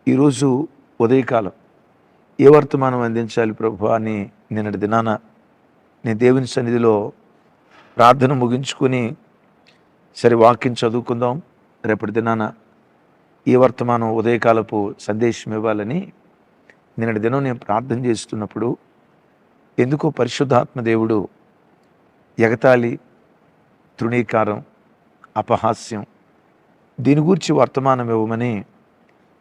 ఈరోజు ఉదయకాలం ఏ వర్తమానం అందించాలి ప్రభు అని నిన్నటి దినాన నేను దేవుని సన్నిధిలో ప్రార్థన ముగించుకొని సరే వాక్యం చదువుకుందాం, రేపటి దినాన ఏ వర్తమానం ఉదయకాలపు సందేశం ఇవ్వాలని నిన్నటి దినం నేను ప్రార్థన చేస్తున్నప్పుడు ఎందుకో పరిశుద్ధాత్మ దేవుడు ఎగతాళి, తృణీకారం, అపహాస్యం దీని గురించి వర్తమానం ఇవ్వమని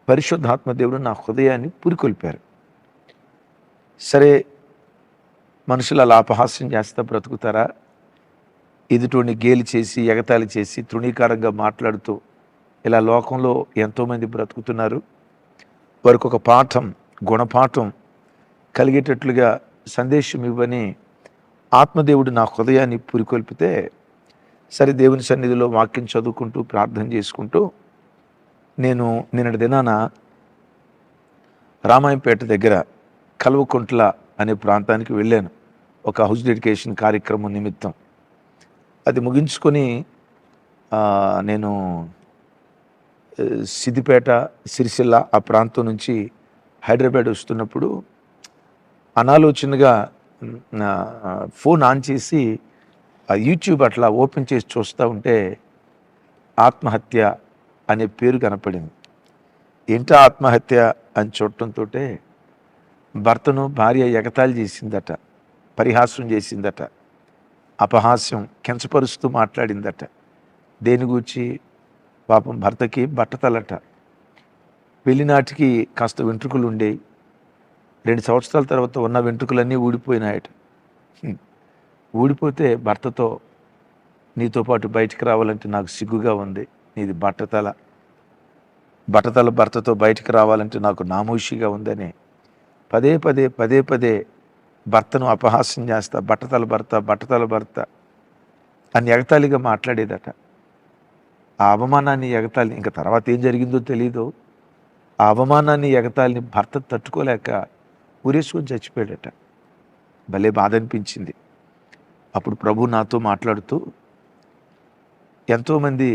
పరిశుద్ధాత్మ దేవుడు నా హృదయాన్ని పురికొల్పారు. సరే, మనుషులు అలా అపహాస్యం చేస్తా బ్రతుకుతారా? ఎదుటోడిని గేలి చేసి, ఎగతాళి చేసి, తృణీకారంగా మాట్లాడుతూ ఇలా లోకంలో ఎంతోమంది బ్రతుకుతున్నారు. వారికి ఒక పాఠం, గుణపాఠం కలిగేటట్లుగా సందేశం ఇవ్వని ఆత్మదేవుడు నా హృదయాన్ని పురికొల్పితే సరే దేవుని సన్నిధిలో వాక్యం చదువుకుంటూ ప్రార్థన చేసుకుంటూ నేను నిన్నటి దినాన రామాయంపేట దగ్గర కల్వకుంట్ల అనే ప్రాంతానికి వెళ్ళాను ఒక హౌస్ డెడికేషన్ కార్యక్రమం నిమిత్తం. అది ముగించుకొని నేను సిద్దిపేట, సిరిసిల్ల ఆ ప్రాంతం నుంచి హైదరాబాద్ వస్తున్నప్పుడు అనాలోచనగా ఫోన్ ఆన్ చేసి యూట్యూబ్ అట్లా ఓపెన్ చేసి చూస్తూ ఉంటే ఆత్మహత్య అనే పేరు కనపడింది. ఏంటో ఆత్మహత్య అని చూడటంతో భర్తను భార్య ఎగతాళి చేసిందట, పరిహాసం చేసిందట, అపహాస్యం, కించపరుస్తూ మాట్లాడిందట. దేని గూర్చి? పాపం భర్తకి బట్టతలట. పెళ్లినాటికి కాస్త వెంట్రుకలు ఉండేవి, 2 సంవత్సరాల తర్వాత ఉన్న వెంట్రుకలన్నీ ఊడిపోయినాయట. ఊడిపోతే భర్తతో, నీతో పాటు బయటికి రావాలంటే నాకు సిగ్గుగా ఉంది, నీది బట్టతల భర్తతో బయటికి రావాలంటే నాకు నామోషిగా ఉందని పదే పదే భర్తను అపహాస్యం చేస్తా, బట్టతల భర్త అని ఎగతాళిగా మాట్లాడేదట. ఆ అవమానాన్ని, ఎగతాళి, ఇంకా తర్వాత ఏం జరిగిందో తెలీదు, ఆ అవమానాన్ని, ఎగతాళిని భర్త తట్టుకోలేక ఊరేసుకొని చచ్చిపోయాడట. భలే బాధ అనిపించింది. అప్పుడు ప్రభు నాతో మాట్లాడుతూ, ఎంతోమంది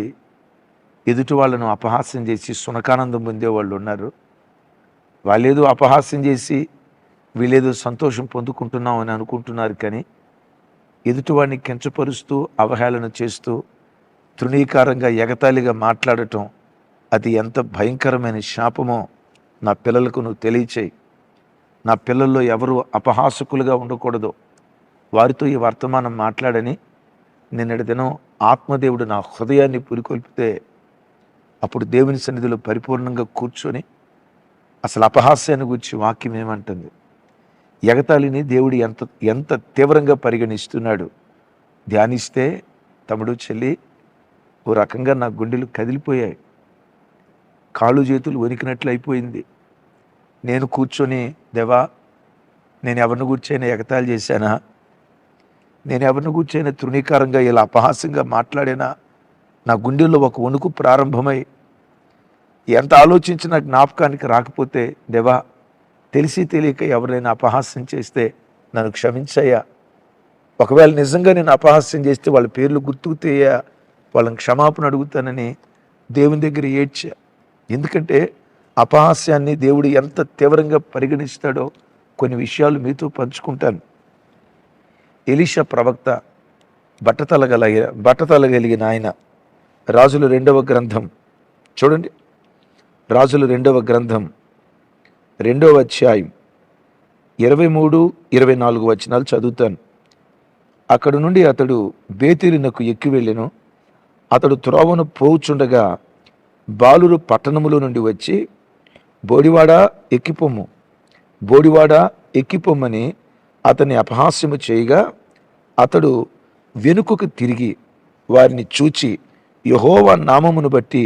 ఎదుటి వాళ్ళను అపహాస్యం చేసి సునకానందం పొందేవాళ్ళు ఉన్నారు. వాళ్ళేదో అపహాస్యం చేసి వీళ్ళేదో సంతోషం పొందుకుంటున్నాం అని అనుకుంటున్నారు. కానీ ఎదుటివాడిని కించపరుస్తూ, అవహేళన చేస్తూ, తృణీకారంగా, ఎగతాళిగా మాట్లాడటం అది ఎంత భయంకరమైన శాపమో నా పిల్లలకు నువ్వు తెలియచేయి. నా పిల్లల్లో ఎవరు అపహాసకులుగా ఉండకూడదు, వారితో ఈ వర్తమానం మాట్లాడని నిన్నటి దినం ఆత్మదేవుడు నా హృదయాన్ని పురికొల్పితే అప్పుడు దేవుని సన్నిధిలో పరిపూర్ణంగా కూర్చొని అసలు అపహాస్యాన్ని గురించి వాక్యం ఏమంటుంది, ఎగతాళిని దేవుడు ఎంత తీవ్రంగా పరిగణిస్తున్నాడు ధ్యానిస్తే తమ్ముడు, చెల్లి, ఓ రకంగా నా గుండెలు కదిలిపోయాయి, కాళ్ళు చేతులు వణికినట్లు అయిపోయింది. నేను కూర్చొని, దేవా, నేను ఎవరిని కూర్చొని ఎగతాళి చేశానా? నేను ఎవరిని కూర్చొని తృణీకారంగా ఇలా అపహాస్యంగా మాట్లాడినా? నా గుండెల్లో ఒక వణుకు ప్రారంభమై ఎంత ఆలోచించినా జ్ఞాపకానికి రాకపోతే, దేవా, తెలిసి తెలియక ఎవరైనా అపహాస్యం చేస్తే నన్ను క్షమించయ్యా. ఒకవేళ నిజంగా నేను అపహాస్యం చేస్తే వాళ్ళ పేర్లు గుర్తుకుతేయా, వాళ్ళని క్షమాపణ అడుగుతానని దేవుని దగ్గర ఏడ్చా. ఎందుకంటే అపహాస్యాన్ని దేవుడు ఎంత తీవ్రంగా పరిగణిస్తాడో కొన్ని విషయాలు మీతో పంచుకుంటాను. ఎలీషా ప్రవక్త బట్టతల కలిగిన ఆయన. రాజుల 2వ గ్రంథం చూడండి, రాజుల 2వ గ్రంథం 2వ అధ్యాయం 23-24 వచనాలు చదువుతాను. అక్కడి నుండి అతడు బేతేలునకు ఎక్కి వెళ్ళెను. అతడు త్రోవను పోవుచుండగా బాలురు పట్టణములో నుండి వచ్చి, బోడివాడా ఎక్కిపొమ్మని అతన్ని అపహాస్యము చేయగా, అతడు వెనుకకు తిరిగి వారిని చూచి యెహోవా నామమును బట్టి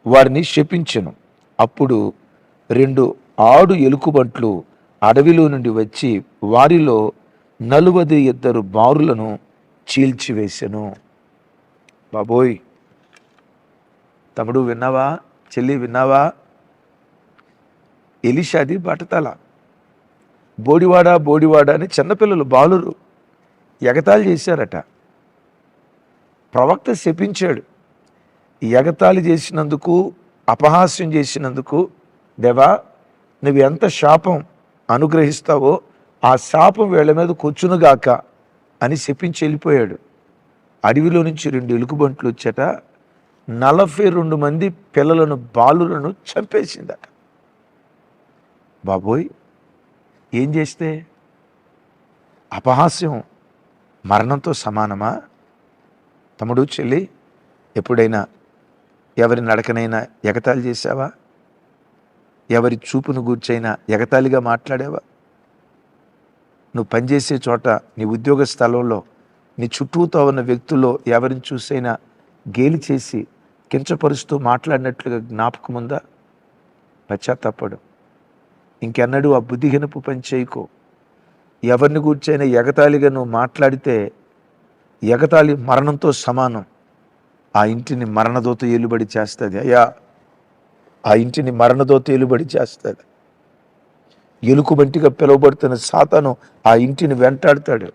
వారిని శపించెను. అప్పుడు 2 ఆడు ఎలుకబంట్లు అడవిలో నుండి వచ్చి వారిలో 42 బారులను చీల్చివేసెను. బాబోయ్, తమ్ముడు విన్నావా? చెల్లి విన్నావా? ఎలీషాది బట్టతల. బోడివాడా అని చిన్నపిల్లలు, బాలురు ఎగతాళి చేశారట. ప్రవక్త శపించాడు. ఎగతాళి చేసినందుకు, అపహాస్యం చేసినందుకు దేవా, నువ్వు ఎంత శాపం అనుగ్రహిస్తావో ఆ శాపం వీళ్ళ మీద కూర్చునుగాక అని శపించి వెళ్ళిపోయాడు. అడవిలో నుంచి 2 ఎలుగుబంట్లు వచ్చాట, 42 మంది పిల్లలను, బాలులను చంపేసిందట. బాబోయ్, ఏం చేస్తే? అపహాస్యం మరణంతో సమానమా? తమ్ముడు, చెల్లి, ఎప్పుడైనా ఎవరి నడకనైనా ఎగతాళి చేశావా? ఎవరి చూపును గూర్చైనా ఎగతాళిగా మాట్లాడావా? నువ్వు పనిచేసే చోట, నీ ఉద్యోగ స్థలంలో, నీ చుట్టూతో ఉన్న వ్యక్తుల్లో ఎవరిని చూసైనా గేలి చేసి కించపరుస్తూ మాట్లాడినట్లుగా జ్ఞాపకం ఉందా? పశ్చాత్తాపడు. ఇంకెన్నడూ ఆ బుద్ధిహీనపు పని చేయకో. ఎవరిని గూర్చైనా ఎగతాళిగా నువ్వు మాట్లాడితే ఎగతాళి మరణంతో సమానం. ఆ ఇంటిని మరణదూత ఏలుబడి చేస్తుంది. అయ్యా, ఆ ఇంటిని మరణదూత ఏలుబడి చేస్తుంది. ఎలుకబంటిగా పిలువబడుతున్న సాతాను ఆ ఇంటిని వెంటాడుతాడు.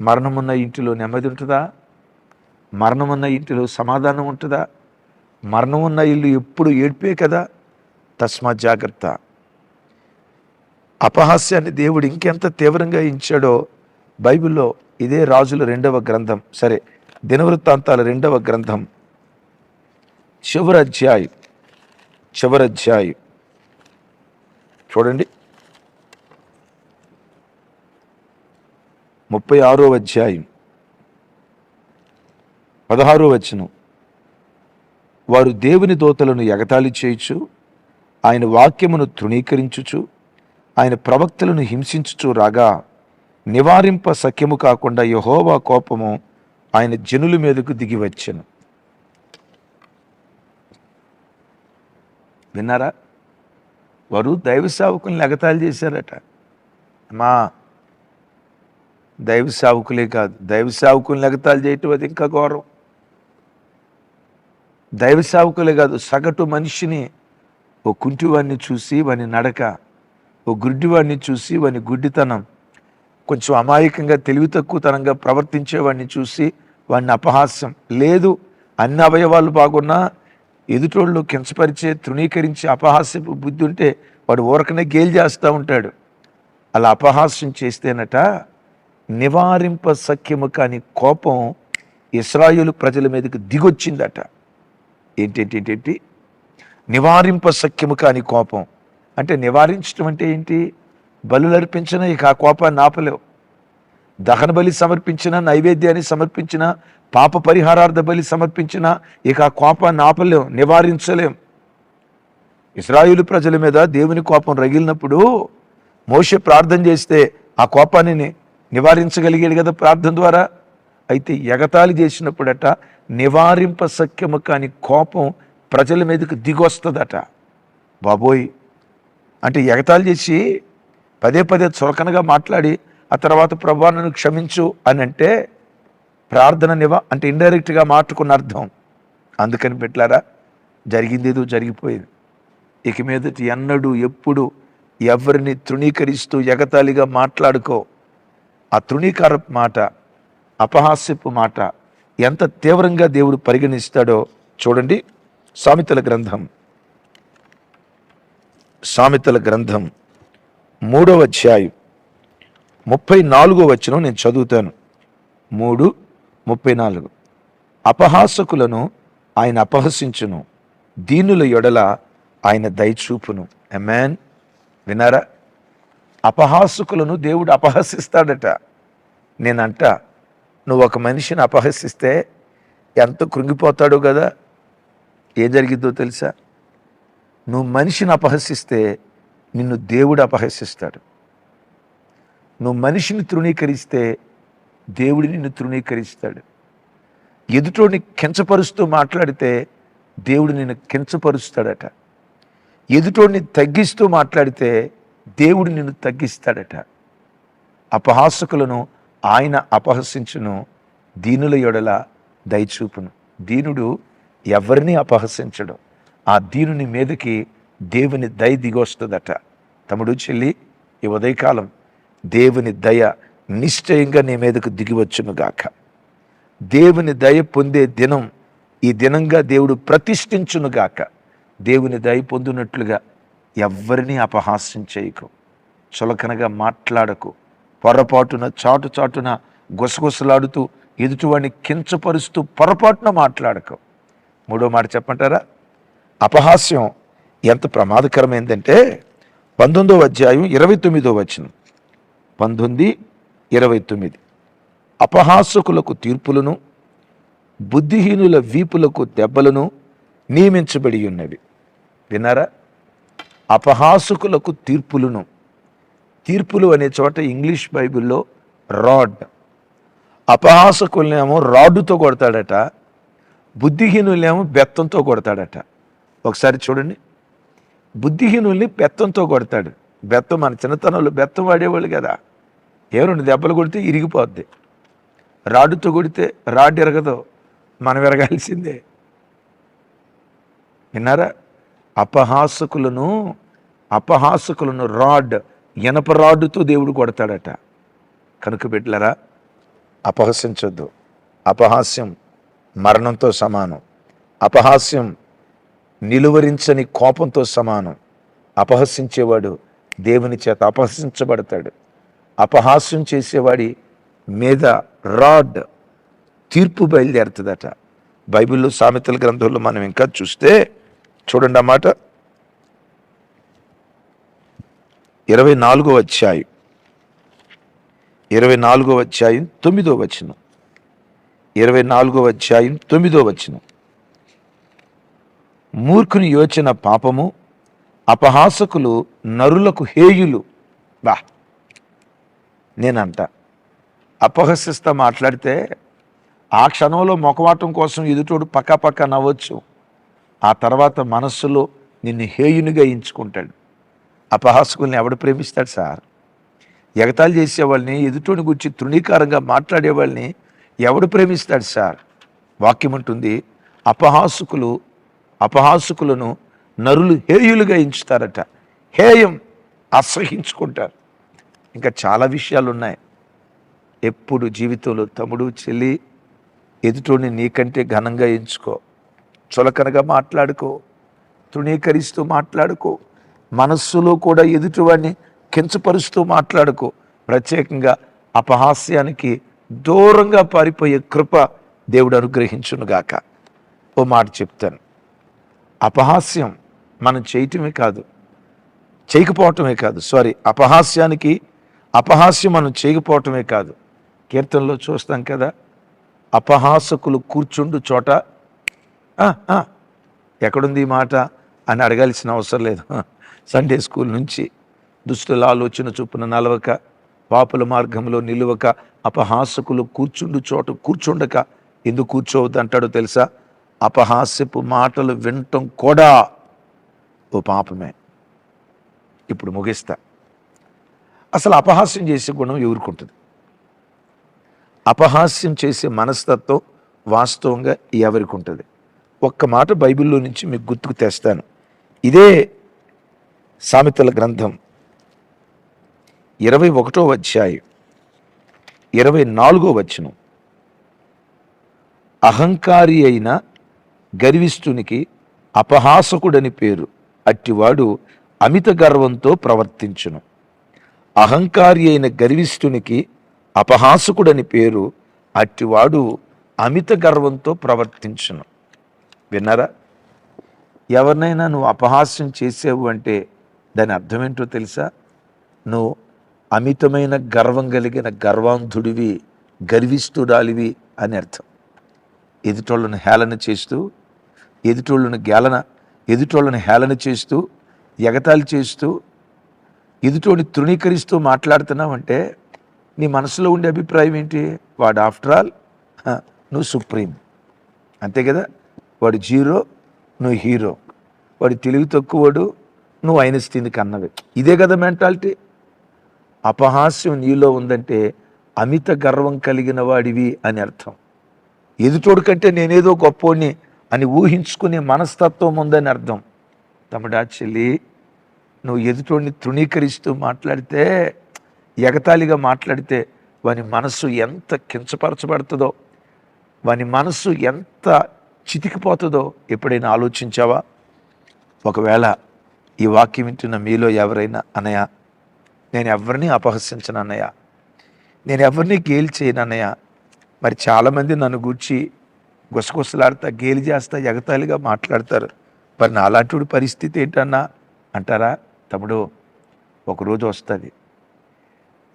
మరణమున్న ఇంటిలో నెమ్మది ఉంటుందా? మరణమున్న ఇంటిలో సమాధానం ఉంటుందా? మరణం ఉన్న ఇల్లు ఎప్పుడు ఏడ్పే కదా. తస్మాత్ జాగ్రత్త. అపహాస్యాన్ని దేవుడు ఇంకెంత తీవ్రంగా ఇచ్చాడో బైబిల్లో ఇదే రాజుల 2వ గ్రంథం, సరే, దినవృత్తాంతాల 2వ గ్రంథం చివరి అధ్యాయం చూడండి. 36వ అధ్యాయం 16వ వచనం. వారు దేవుని దూతలను ఎగతాళి చేయుచు, ఆయన వాక్యమును తృణీకరించుచు, ఆయన ప్రవక్తలను హింసించుచు రాగా, నివారింప సఖ్యము కాకుండా యెహోవా కోపము ఆయన జనుల మీదకు దిగి వచ్చెను. విన్నారా? వారు దైవ సేవకుల్ని ఎగతాళి చేశారట. మా దైవ సేవకులే కాదు, దైవ సేవకుల్ని ఎగతాళి చేయటం అది ఇంకా ఘోరం. దైవ సేవకులే కాదు, సగటు మనిషిని, ఓ కుంటివాడిని చూసి వాని నడక, ఓ గుడ్డివాడిని చూసి వాని గుడ్డితనం, కొంచెం అమాయకంగా తెలివి తక్కువతనంగా ప్రవర్తించేవాడిని చూసి వాడిని అపహాస్యం. లేదు, అన్ని అవయవాలు బాగున్నా ఎదుటోళ్ళు కించపరిచే, తృణీకరించే అపహాస్యపు బుద్ధి ఉంటే వాడు ఊరకనే గేలి చేస్తూ ఉంటాడు. అలా అపహాస్యం చేస్తేనట నివారింప సఖ్యము కాని కోపం ఇశ్రాయేలు ప్రజల మీదకి దిగొచ్చిందట. ఏంటి? నివారింప సఖ్యము కాని కోపం అంటే, నివారించడం అంటే ఏంటి? బలులు అర్పించినా ఇక ఆ కోపాన్ని ఆపలేవు. దహన బలి సమర్పించిన, నైవేద్యాన్ని సమర్పించిన, పాప పరిహారార్థ బలి సమర్పించిన ఇక ఆ కోపాన్ని ఆపలేం, నివారించలేం. ఇశ్రాయేలు ప్రజల మీద దేవుని కోపం రగిలినప్పుడు మోషే ప్రార్థన చేస్తే ఆ కోపాన్ని నివారించగలిగాడు కదా ప్రార్థన ద్వారా. అయితే ఎగతాళి చేసినప్పుడట నివారింప సఖ్యము కాని కోపం ప్రజల మీదకి దిగొస్తుందట. బాబోయ్, అంటే ఎగతాళి చేసి పదే చులకనగా మాట్లాడి ఆ తర్వాత ప్రభువా నన్ను క్షమించు అని అంటే ప్రార్థన అంటే ఇండైరెక్ట్గా మాట్లాడుకున్న అర్థం. అందుకని పెట్టారా, జరిగిందేదో జరిగిపోయింది. ఇక మీదటి ఎన్నడూ ఎప్పుడు ఎవరిని తృణీకరిస్తూ ఎగతాళిగా మాట్లాడుకో. ఆ తృణీకార మాట, అపహాస్యపు మాట ఎంత తీవ్రంగా దేవుడు పరిగణిస్తాడో చూడండి. సామెతల గ్రంథం 3వ అధ్యాయం 34వ వచనం నేను చదువుతాను. 3:34. అపహాసకులను ఆయన అపహసించును, దీనుల యొడల ఆయన దయచూపును. ఆమేన్. వినారా? అపహాసకులను దేవుడు అపహసిస్తాడట. నేనంట, నువ్వు ఒక మనిషిని అపహసిస్తే ఎంత కృంగిపోతాడో కదా. ఏం జరిగిద్దో తెలుసా? నువ్వు మనిషిని అపహసిస్తే నిన్ను దేవుడు అపహసిస్తాడు. నువ్వు మనిషిని తృణీకరిస్తే దేవుడు నిన్ను తృణీకరిస్తాడు. ఎదుటోడిని కించపరుస్తూ మాట్లాడితే దేవుడు నిన్ను కించపరుస్తాడట. ఎదుటోడిని తగ్గిస్తూ మాట్లాడితే దేవుడు నిన్ను తగ్గిస్తాడట. అపహాసకులను ఆయన అపహసించును, దీనుల యొడల దయచూపును. దీనుడు ఎవరిని అపహసించడు. ఆ దీనుని మీదకి దేవుని దయ దిగొస్తుందట. తమ్ముడు, చెల్లి, ఈ ఉదయకాలం దేవుని దయ నిశ్చయంగా నీ మీదకు దిగివచ్చునుగాక. దేవుని దయ పొందే దినం ఈ దినంగా దేవుడు ప్రతిష్ఠించునుగాక. దేవుని దయ పొందినట్లుగా ఎవ్వరినీ అపహాస్యం చేయకు, చులకనగా మాట్లాడకు, పొరపాటున చాటున గుసగుసలాడుతూ ఎదుటివాడిని కించపరుస్తూ పొరపాటున మాట్లాడకు. మూడో మాట చెప్పంటారా? అపహాస్యం ఎంత ప్రమాదకరమైందంటే 19వ అధ్యాయం 29వ వచనం. 19:29. అపహాసకులకు తీర్పులను, బుద్ధిహీనుల వీపులకు దెబ్బలను నియమించబడి ఉన్నవి. విన్నారా? అపహాసకులకు తీర్పులను. తీర్పులు అనే చోట ఇంగ్లీష్ బైబిల్లో రాడ్. అపహాసకులనేమో రాడ్డుతో కొడతాడట, బుద్ధిహీనులేమో బెత్తంతో కొడతాడట. ఒకసారి చూడండి, బుద్ధిహీనుల్ని బెత్తంతో కొడతాడు. బెత్తం మన చిన్నతనంలో బెత్తం వాడేవాళ్ళు కదా, ఏ 2 దెబ్బలు కొడితే ఇరిగిపోద్ది. రాడ్డుతో కొడితే రాడ్ ఎరగదు, మనం ఎరగాల్సిందే. విన్నారా? అపహాసకులను రాడ్, ఇనప రాడ్డుతో దేవుడు కొడతాడట. కనుక బిడ్డలారా, అపహసించొద్దు. అపహాస్యం మరణంతో సమానం. అపహాస్యం నిలువరించని కోపంతో సమానం. అపహసించేవాడు దేవుని చేత అపహసించబడతాడు. అపహాస్యం చేసేవాడి మీద రాడ్, తీర్పు బయలుదేరుతుందట. బైబిల్లో సామెతల గ్రంథంలో మనం ఇంకా చూస్తే చూడండి అన్నమాట. 24వ అధ్యాయం 9వ వచనం. 24వ అధ్యాయం 9వ వచనం. మూర్ఖుని యోచన పాపము, అపహాసకులు నరులకు హేయులు. నేనంట అపహసిస్తా మాట్లాడితే ఆ క్షణంలో మొఖమాటం కోసం ఎదుటోడు పక్క నవ్వచ్చు, ఆ తర్వాత మనస్సులో నిన్ను హేయునిగా ఎంచుకుంటాడు. అపహాసకుల్ని ఎవడు ప్రేమిస్తాడు సార్? ఎగతాళి చేసేవాళ్ళని, ఎదుటోని గురించి తృణీకారంగా మాట్లాడేవాళ్ళని ఎవడు ప్రేమిస్తాడు సార్? వాక్యం ఉంటుంది, అపహాసకులను నరులు హేయులుగా ఎంచుతారట. హేయం, అసహించుకుంటారు. ఇంకా చాలా విషయాలు ఉన్నాయి. ఎప్పుడు జీవితంలో తమ్ముడు చెల్లి ఎదుటోని నీకంటే ఘనంగా ఎంచుకో, చులకనగా మాట్లాడుకో, తృణీకరిస్తూ మాట్లాడుకో, మనస్సులో కూడా ఎదుటివాడిని కించపరుస్తూ మాట్లాడుకో. ప్రత్యేకంగా అపహాస్యానికి దూరంగా పారిపోయే కృప దేవుడు అనుగ్రహించునుగాక. ఓ మాట చెప్తాను, అపహాస్యం మనం చేయకపోవటమే కాదు, అపహాస్యం మనం చేయకపోవటమే కాదు. కీర్తనలో చూస్తాం కదా, అపహాసకులు కూర్చుండు చోట ఎక్కడుంది ఈ మాట అని అడగాల్సిన అవసరం లేదు. సండే స్కూల్ నుంచి దుష్టుల ఆలోచన చొప్పున నలవక, పాపుల మార్గంలో నిలువక, అపహాసకులు కూర్చుండు చోట కూర్చుండక. ఎందుకు కూర్చోవద్దు అంటాడో తెలుసా? అపహాస్యపు మాటలు వినటం కూడా ఓ పాపమే. ఇప్పుడు ముగిస్తా. అసలు అపహాస్యం చేసే గుణం ఎవరికి ఉంటుంది? అపహాస్యం చేసే మనస్తత్వం వాస్తవంగా ఎవరికి ఉంటుంది? ఒక్క మాట బైబిల్లో నుంచి మీకు గుర్తుకు తెస్తాను. ఇదే సామెతల గ్రంథం 21వ అధ్యాయం 24వ వచనం. అహంకారి అయిన గర్విష్ఠునికి అపహాసకుడని పేరు, అట్టివాడు అమిత గర్వంతో ప్రవర్తించును. అహంకారి అయిన గర్విష్ఠునికి అపహాసకుడని పేరు, అట్టివాడు అమిత గర్వంతో ప్రవర్తించును. విన్నారా? ఎవరినైనా నువ్వు అపహాస్యం చేసావు అంటే దాని అర్థం ఏంటో తెలుసా? నువ్వు అమితమైన గర్వం కలిగిన గర్వాంధుడివి, గర్విష్ఠురాలివి అని అర్థం. ఎదుటోళ్ళను హేళన చేస్తూ, ఎదుటోళ్ళను హేళన చేస్తూ, ఎగతాళి చేస్తూ, ఎదుటోడిని తృణీకరిస్తూ మాట్లాడుతున్నావంటే నీ మనసులో ఉండే అభిప్రాయం ఏంటి? వాడు ఆఫ్టర్ ఆల్ నువ్వు సుప్రీం, అంతే కదా. వాడు జీరో, నువ్వు హీరో. వాడు తెలివి తక్కువడు, నువ్వు ఐన్స్టీన్ కన్నవి. ఇదే కదా మెంటాలిటీ. అపహాస్యం నీలో ఉందంటే అమిత గర్వం కలిగిన వాడివి అని అర్థం. ఎదుటోడు కంటే నేనేదో గొప్పోడిని అని ఊహించుకునే మనస్తత్వం ఉందని అర్థం. తమ్ముడా చెల్లి, నువ్వు ఎదుటోడిని తృణీకరిస్తూ మాట్లాడితే, ఎగతాళిగా మాట్లాడితే వాని మనస్సు ఎంత కించపరచబడుతుందో, వాని మనస్సు ఎంత చితికిపోతుందో ఎప్పుడైనా ఆలోచించావా? ఒకవేళ ఈ వాక్యం వింటున్న మీలో ఎవరైనా, అన్నయ్య నేను ఎవరిని అపహసించను అన్నయ్య, నేను ఎవరిని గేలి చేయను అన్నయ్య, మరి చాలామంది నన్ను గూర్చి గుసగుసలాడతా, గేలి చేస్తా, ఎగతాళిగా మాట్లాడతారు, మరి నాలాంటి పరిస్థితి ఏంటన్నా అంటారా? తమ్ముడు, ఒకరోజు వస్తుంది,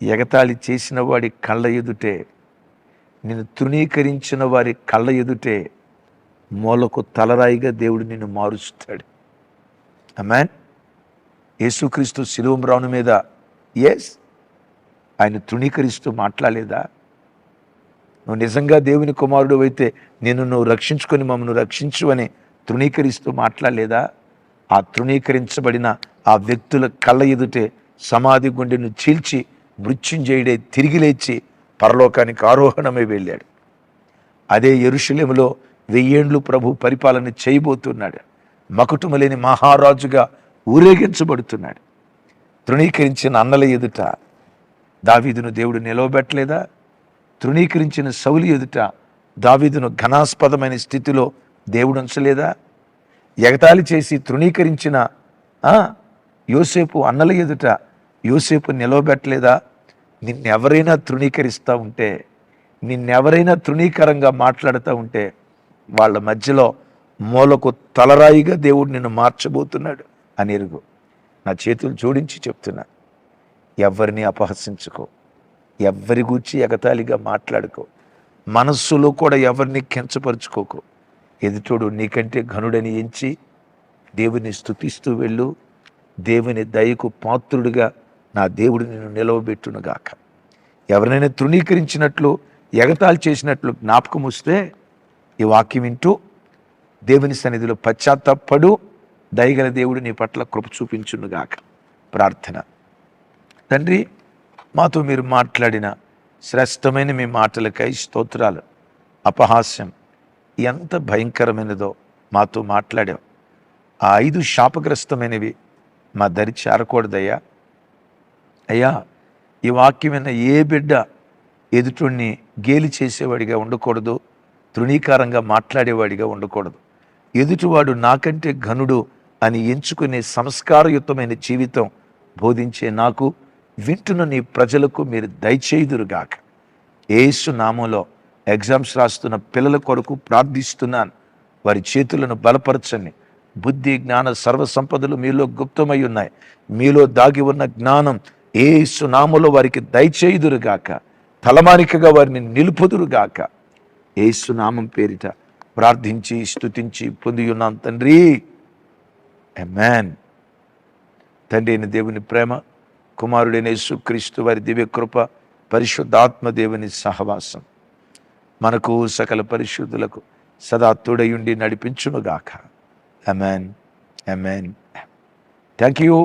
ఎగతాళి చేసిన వాడి కళ్ళ ఎదుటే, నిన్ను తృణీకరించిన వారి కళ్ళ ఎదుటే మూలకు తలరాయిగా దేవుడు నిన్ను మారుస్తాడు. ఆమేన్. యేసుక్రీస్తు శిలువ మ్రాను మీద ఆయన తృణీకరిస్తూ మాట్లాడలేదా? నువ్వు నిజంగా దేవుని కుమారుడు అయితే నిన్ను నువ్వు రక్షించుకొని మమ్మల్ని రక్షించు అని తృణీకరిస్తూ మాట్లాడలేదా? ఆ తృణీకరించబడిన ఆ వ్యక్తుల కళ్ళ ఎదుటే సమాధి గుండెను చీల్చి మృత్యుంజయుడే తిరిగి లేచి పరలోకానికి ఆరోహణమై వెళ్ళాడు. అదే యెరూషలేములో 1000 ఏండ్లు ప్రభు పరిపాలన చేయబోతున్నాడు. మకుటము లేని మహారాజుగా ఊరేగించబడుతున్నాడు. తృణీకరించిన అన్నల ఎదుట దావీదును దేవుడు నిలవబెట్టలేదా? తృణీకరించిన సౌలు ఎదుట దావీదును ఘనాస్పదమైన స్థితిలో దేవుడు ఉంచలేదా? ఎగతాళి చేసి తృణీకరించిన యోసేపు అన్నల ఎదుట యోసేపు నిలవబెట్టలేదా? నిన్నెవరైనా తృణీకరిస్తూ ఉంటే, నిన్నెవరైనా తృణీకరంగా మాట్లాడుతూ ఉంటే వాళ్ళ మధ్యలో మూలకు తలరాయిగా దేవుడు నిన్ను మార్చబోతున్నాడు అని ఎరుగు. నా చేతులు జోడించి చెప్తున్నా, ఎవరిని అపహసించుకో, ఎవరి గూర్చి ఎగతాళిగా మాట్లాడుకో, మనస్సులో కూడా ఎవరిని కించపరుచుకోకు. ఎదుటోడు నీకంటే ఘనుడని ఎంచి దేవుని స్తుతిస్తూ వెళ్ళు. దేవుని దయకు పాత్రుడిగా నా దేవుడు నిన్ను నిలవబెట్టునుగాక. ఎవరినైనా తృణీకరించినట్లు, ఎగతాళి చేసినట్లు జ్ఞాపకం వస్తే ఈ వాక్యం వింటూ దేవుని సన్నిధిలో పశ్చాత్తాపడు. దయగల దేవుడు నీ పట్ల కృప చూపించునుగాక. ప్రార్థన. తండ్రి, మాతో మీరు మాట్లాడిన శ్రేష్టమైన మీ మాటలకై స్తోత్రాలు. అపహాస్యం ఎంత భయంకరమైనదో మాతో మాట్లాడావు. ఆ 5 శాపగ్రస్తమైనవి మా దరి చేరకూడదయ్యా. అయ్యా, ఈ వాక్యమైన ఏ బిడ్డ ఎదుటిని గేలి చేసేవాడిగా ఉండకూడదు, తృణీకారంగా మాట్లాడేవాడిగా ఉండకూడదు. ఎదుటివాడు నాకంటే ఘనుడు అని ఎంచుకునే సంస్కారయుతమైన జీవితం బోధించే నాకు, వింటున్న నీ ప్రజలకు మీరు దయచేయుదురుగాక. యేసు నామంలో ఎగ్జామ్స్ రాస్తున్న పిల్లల కొరకు ప్రార్థిస్తున్నాను. వారి చేతులను బలపరచండి. బుద్ధి, జ్ఞాన, సర్వ సంపదలు మీలో గుప్తమై ఉన్నాయి. మీలో దాగి ఉన్న జ్ఞానం యేసు నామములో వారికి దయచేయుదురుగాక. తలమానికగా వారిని నిలుపుదురుగాక. యేసు నామం పేరిట ప్రార్థించి స్తుతించి పొంది ఉన్నాం తండ్రి. ఆమేన్. తండ్రి అయిన దేవుని ప్రేమ, కుమారుడైన యేసుక్రీస్తు వారి దివ్య కృప, పరిశుద్ధాత్మ దేవుని సహవాసం మనకు సకల పరిశుద్ధులకు సదా తోడయుండి నడిపించునుగాక. ఆమేన్. ఆమేన్. Thank you.